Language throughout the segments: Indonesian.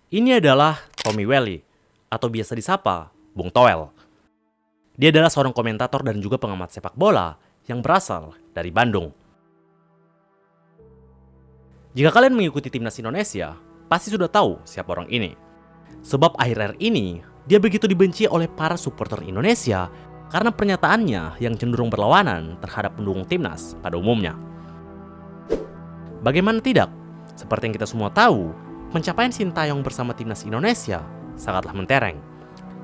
Ini adalah Tommy Welly, atau biasa disapa Bung Toel. Dia adalah seorang komentator dan juga pengamat sepak bola yang berasal dari Bandung. Jika kalian mengikuti timnas Indonesia, pasti sudah tahu siapa orang ini. Sebab akhir-akhir ini, dia begitu dibenci oleh para supporter Indonesia karena pernyataannya yang cenderung berlawanan terhadap pendukung timnas pada umumnya. Bagaimana tidak? Seperti yang kita semua tahu, pencapaian Sintayong bersama timnas Indonesia sangatlah mentereng.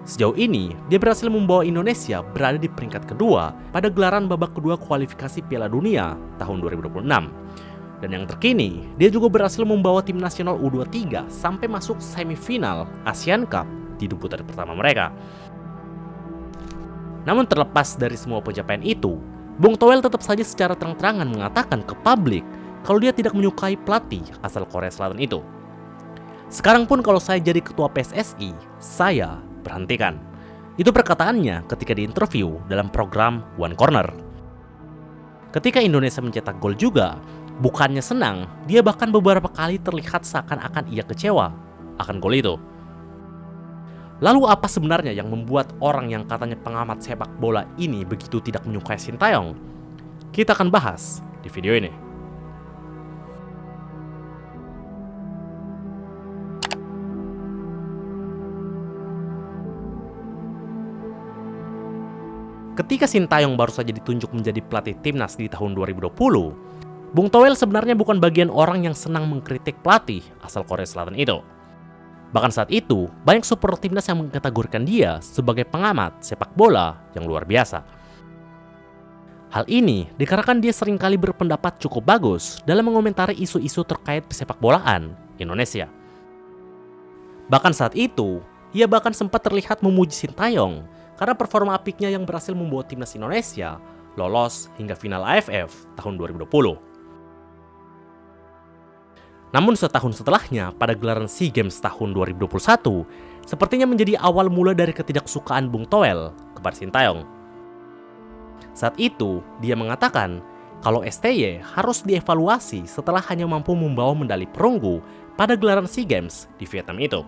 Sejauh ini, dia berhasil membawa Indonesia berada di peringkat kedua pada gelaran babak kedua kualifikasi Piala Dunia tahun 2026. Dan yang terkini, dia juga berhasil membawa tim nasional U23 sampai masuk semifinal Asian Cup di putaran pertama mereka. Namun terlepas dari semua pencapaian itu, Bung Toel tetap saja secara terang-terangan mengatakan ke publik kalau dia tidak menyukai pelatih asal Korea Selatan itu. Sekarang pun kalau saya jadi ketua PSSI, saya berhentikan. Itu perkataannya ketika diinterview dalam program One Corner. Ketika Indonesia mencetak gol juga, bukannya senang, dia bahkan beberapa kali terlihat seakan-akan ia kecewa akan gol itu. Lalu apa sebenarnya yang membuat orang yang katanya pengamat sepak bola ini begitu tidak menyukai Sintayong? Kita akan bahas di video ini. Ketika Sintayong baru saja ditunjuk menjadi pelatih timnas di tahun 2020, Bung Toel sebenarnya bukan bagian orang yang senang mengkritik pelatih asal Korea Selatan itu. Bahkan saat itu, banyak supporter timnas yang mengkategorikan dia sebagai pengamat sepak bola yang luar biasa. Hal ini dikarenakan dia seringkali berpendapat cukup bagus dalam mengomentari isu-isu terkait sepak bolaan Indonesia. Bahkan saat itu, ia bahkan sempat terlihat memuji Sintayong karena performa apiknya yang berhasil membawa timnas Indonesia lolos hingga final AFF tahun 2020. Namun setahun setelahnya, pada gelaran SEA Games tahun 2021, sepertinya menjadi awal mula dari ketidaksukaan Bung Toel kepada Sintayong. Saat itu, dia mengatakan kalau STY harus dievaluasi setelah hanya mampu membawa medali perunggu pada gelaran SEA Games di Vietnam itu.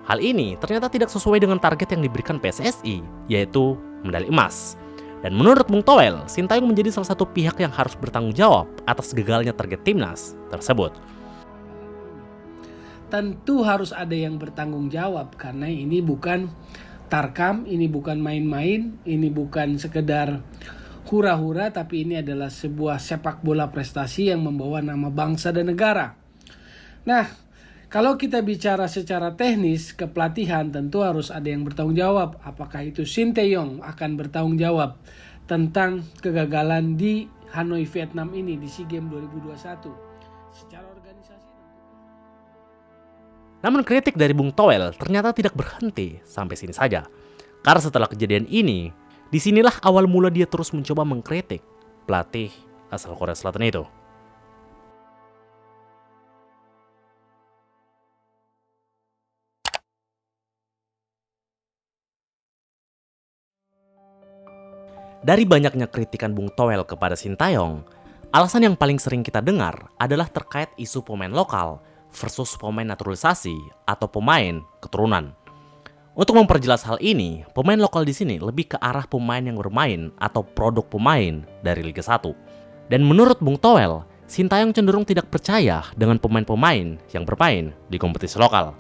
Hal ini ternyata tidak sesuai dengan target yang diberikan PSSI, yaitu medali emas. Dan menurut Bung Toel, Sintayong menjadi salah satu pihak yang harus bertanggung jawab atas gagalnya target timnas tersebut. Tentu harus ada yang bertanggung jawab karena ini bukan tarkam, ini bukan main-main, ini bukan sekedar hura-hura, tapi ini adalah sebuah sepak bola prestasi yang membawa nama bangsa dan negara. Nah, kalau kita bicara secara teknis kepelatihan, tentu harus ada yang bertanggung jawab. Apakah itu Sintayong akan bertanggung jawab tentang kegagalan di Hanoi, Vietnam ini di SEA Games 2021? Secara organisasi. Namun kritik dari Bung Toel ternyata tidak berhenti sampai sini saja. Karena setelah kejadian ini, disinilah awal mula dia terus mencoba mengkritik pelatih asal Korea Selatan itu. Dari banyaknya kritikan Bung Toel kepada Sintayong, alasan yang paling sering kita dengar adalah terkait isu pemain lokal versus pemain naturalisasi atau pemain keturunan. Untuk memperjelas hal ini, pemain lokal di sini lebih ke arah pemain yang bermain atau produk pemain dari Liga 1. Dan menurut Bung Toel, Sintayong cenderung tidak percaya dengan pemain-pemain yang bermain di kompetisi lokal.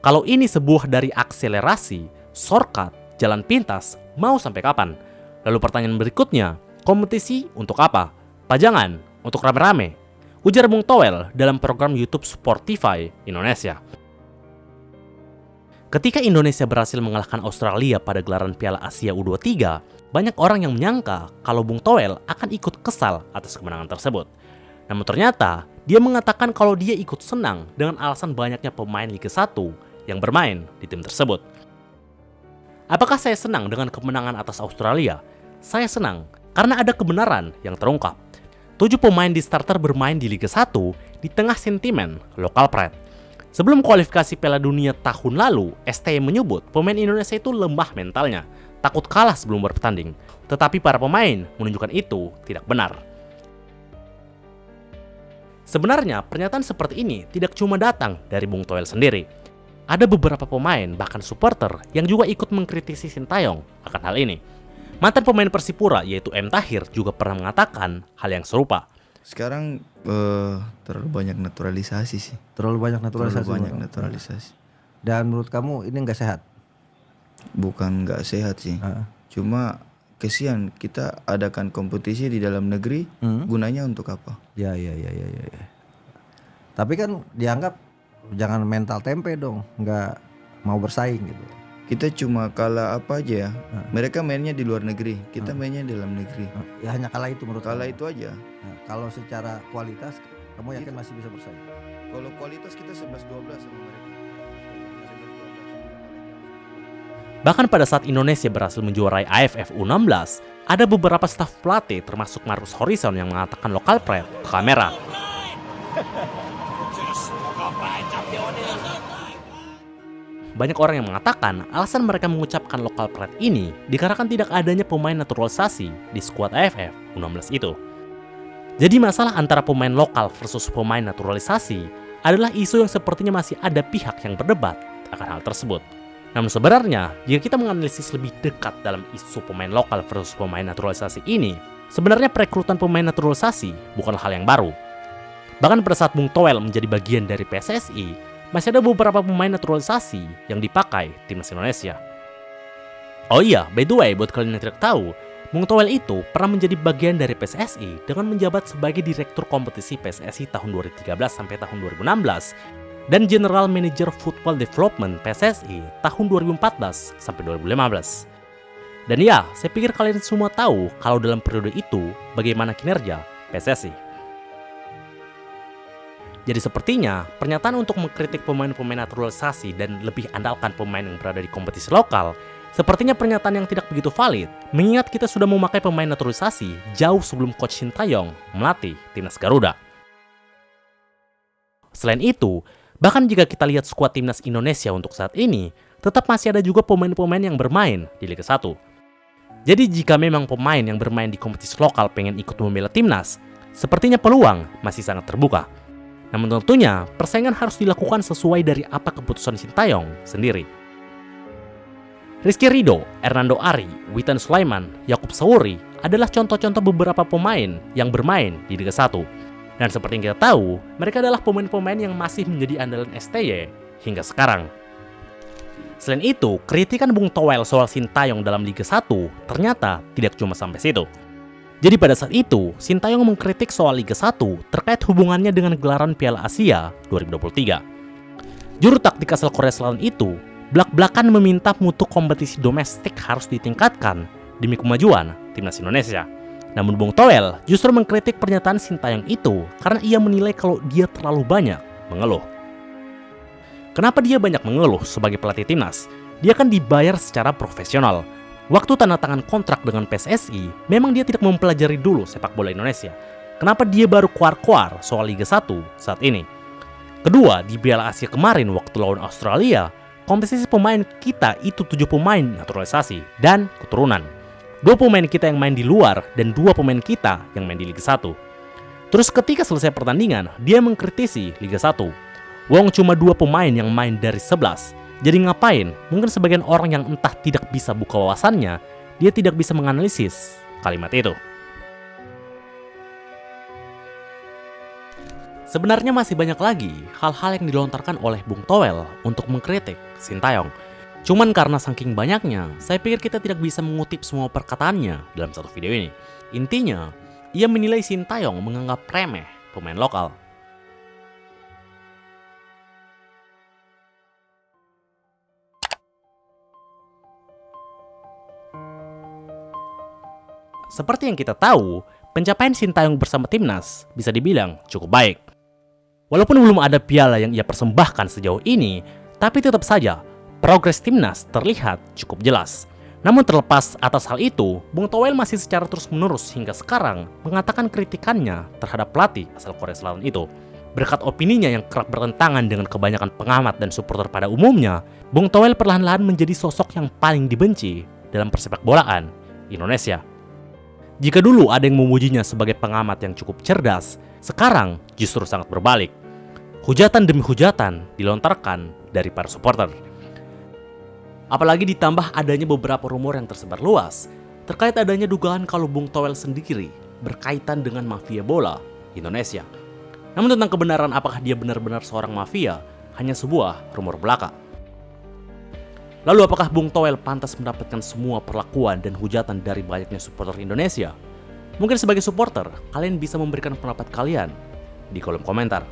Kalau ini sebuah dari akselerasi, shortcut, jalan pintas, mau sampai kapan? Lalu pertanyaan berikutnya, kompetisi untuk apa? Pajangan untuk rame-rame? Ujar Bung Toel dalam program YouTube Sportify Indonesia. Ketika Indonesia berhasil mengalahkan Australia pada gelaran Piala Asia U23, banyak orang yang menyangka kalau Bung Toel akan ikut kesal atas kemenangan tersebut. Namun ternyata, dia mengatakan kalau dia ikut senang dengan alasan banyaknya pemain Liga 1 yang bermain di tim tersebut. Apakah saya senang dengan kemenangan atas Australia? Saya senang karena ada kebenaran yang terungkap. 7 pemain di starter bermain di Liga 1 di tengah sentimen lokal pride. Sebelum kualifikasi Piala Dunia tahun lalu, STY menyebut pemain Indonesia itu lemah mentalnya, takut kalah sebelum bertanding. Tetapi para pemain menunjukkan itu tidak benar. Sebenarnya pernyataan seperti ini tidak cuma datang dari Bung Toel sendiri. Ada beberapa pemain, bahkan supporter, yang juga ikut mengkritisi Sintayong akan hal ini. Mantan pemain Persipura yaitu M. Tahir juga pernah mengatakan hal yang serupa. Sekarang terlalu banyak naturalisasi sih. Terlalu banyak naturalisasi. Terlalu banyak naturalisasi. Dan menurut kamu ini nggak sehat? Bukan nggak sehat sih. Cuma kesian kita adakan kompetisi di dalam negeri, gunanya untuk apa? Ya. Tapi kan dianggap jangan mental tempe dong, nggak mau bersaing gitu. Kita cuma kalah apa aja ya. Mereka mainnya di luar negeri, kita mainnya di dalam negeri. Ya hanya kalah itu menurut Kalah kamu. itu aja. Nah, kalau secara kualitas kamu yakin masih bisa bersaing? Kalau kualitas kita 11-12 sama mereka. 11-12. Bahkan pada saat Indonesia berhasil menjuarai AFF U16, ada beberapa staf pelatih termasuk Marcus Horizon yang mengatakan lokal pride ke kamera. Banyak orang yang mengatakan alasan mereka mengucapkan lokal pride ini dikarenakan tidak adanya pemain naturalisasi di skuad AFF U16 itu. Jadi masalah antara pemain lokal versus pemain naturalisasi adalah isu yang sepertinya masih ada pihak yang berdebat akan hal tersebut. Namun sebenarnya, jika kita menganalisis lebih dekat dalam isu pemain lokal versus pemain naturalisasi ini, sebenarnya perekrutan pemain naturalisasi bukan hal yang baru. Bahkan pada saat Bung Toel menjadi bagian dari PSSI, masih ada beberapa pemain naturalisasi yang dipakai timnas Indonesia. Oh iya, by the way, buat kalian yang tidak tahu, Bung Toel itu pernah menjadi bagian dari PSSI dengan menjabat sebagai Direktur Kompetisi PSSI tahun 2013 sampai tahun 2016 dan General Manager Football Development PSSI tahun 2014 sampai 2015. Dan ya, saya pikir kalian semua tahu kalau dalam periode itu bagaimana kinerja PSSI. Jadi sepertinya pernyataan untuk mengkritik pemain-pemain naturalisasi dan lebih andalkan pemain yang berada di kompetisi lokal sepertinya pernyataan yang tidak begitu valid, mengingat kita sudah memakai pemain naturalisasi jauh sebelum Coach Sintayong melatih timnas Garuda. Selain itu, bahkan jika kita lihat skuad timnas Indonesia untuk saat ini, tetap masih ada juga pemain-pemain yang bermain di Liga 1. Jadi jika memang pemain yang bermain di kompetisi lokal pengen ikut membela timnas, sepertinya peluang masih sangat terbuka. Namun tentunya, persaingan harus dilakukan sesuai dari apa keputusan Sintayong sendiri. Rizky Ridho, Hernando Ari, Witan Sulaiman, Yakub Sauri adalah contoh-contoh beberapa pemain yang bermain di Liga 1. Dan seperti yang kita tahu, mereka adalah pemain-pemain yang masih menjadi andalan STY hingga sekarang. Selain itu, kritikan Bung Toel soal Sintayong dalam Liga 1 ternyata tidak cuma sampai situ. Jadi pada saat itu, Sintayong mengkritik soal Liga 1 terkait hubungannya dengan gelaran Piala Asia 2023. Juru taktik asal Korea Selatan itu belak-belakan meminta mutu kompetisi domestik harus ditingkatkan demi kemajuan timnas Indonesia. Namun Bung Toel justru mengkritik pernyataan Sintayong itu karena ia menilai kalau dia terlalu banyak mengeluh. Kenapa dia banyak mengeluh sebagai pelatih timnas? Dia kan dibayar secara profesional. Waktu tanda tangan kontrak dengan PSSI, memang dia tidak mempelajari dulu sepak bola Indonesia. Kenapa dia baru kuar-kuar soal Liga 1 saat ini? Kedua, di Piala Asia kemarin waktu lawan Australia, komposisi pemain kita itu 7 pemain naturalisasi dan keturunan. 2 pemain kita yang main di luar dan 2 pemain kita yang main di Liga 1. Terus ketika selesai pertandingan, dia mengkritisi Liga 1. Wong cuma 2 pemain yang main dari 11. Jadi ngapain? Mungkin sebagian orang yang entah tidak bisa buka wawasannya, dia tidak bisa menganalisis kalimat itu. Sebenarnya masih banyak lagi hal-hal yang dilontarkan oleh Bung Toel untuk mengkritik Sintayong. Cuman karena saking banyaknya, saya pikir kita tidak bisa mengutip semua perkataannya dalam satu video ini. Intinya, ia menilai Sintayong menganggap remeh pemain lokal. Seperti yang kita tahu, pencapaian Sintayong bersama timnas bisa dibilang cukup baik. Walaupun belum ada piala yang ia persembahkan sejauh ini, tapi tetap saja progres timnas terlihat cukup jelas. Namun terlepas atas hal itu, Bung Toel masih secara terus-menerus hingga sekarang mengatakan kritikannya terhadap pelatih asal Korea Selatan itu. Berkat opininya yang kerap bertentangan dengan kebanyakan pengamat dan supporter pada umumnya, Bung Toel perlahan-lahan menjadi sosok yang paling dibenci dalam persepak bolaan Indonesia. Jika dulu ada yang memujinya sebagai pengamat yang cukup cerdas, sekarang justru sangat berbalik. Hujatan demi hujatan dilontarkan dari para supporter. Apalagi ditambah adanya beberapa rumor yang tersebar luas terkait adanya dugaan kalau Bung Toel sendiri berkaitan dengan mafia bola Indonesia. Namun tentang kebenaran apakah dia benar-benar seorang mafia hanya sebuah rumor belaka. Lalu apakah Bung Toel pantas mendapatkan semua perlakuan dan hujatan dari banyaknya supporter Indonesia? Mungkin sebagai supporter, kalian bisa memberikan pendapat kalian di kolom komentar.